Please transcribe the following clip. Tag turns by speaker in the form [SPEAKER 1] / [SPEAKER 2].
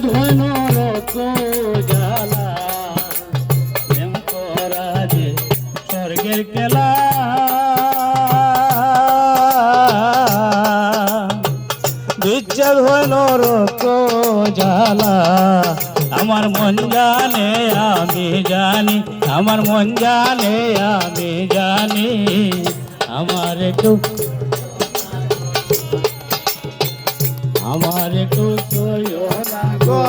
[SPEAKER 1] ধৈন রত জ্বালা প্রেম করা যে স্বর্গের খেলা বিচ্ছেদ হইল রত জ্বালা আমার মন জানে আমি জানি আমার মন জানে আমি জানি আমার একটু সইও না গো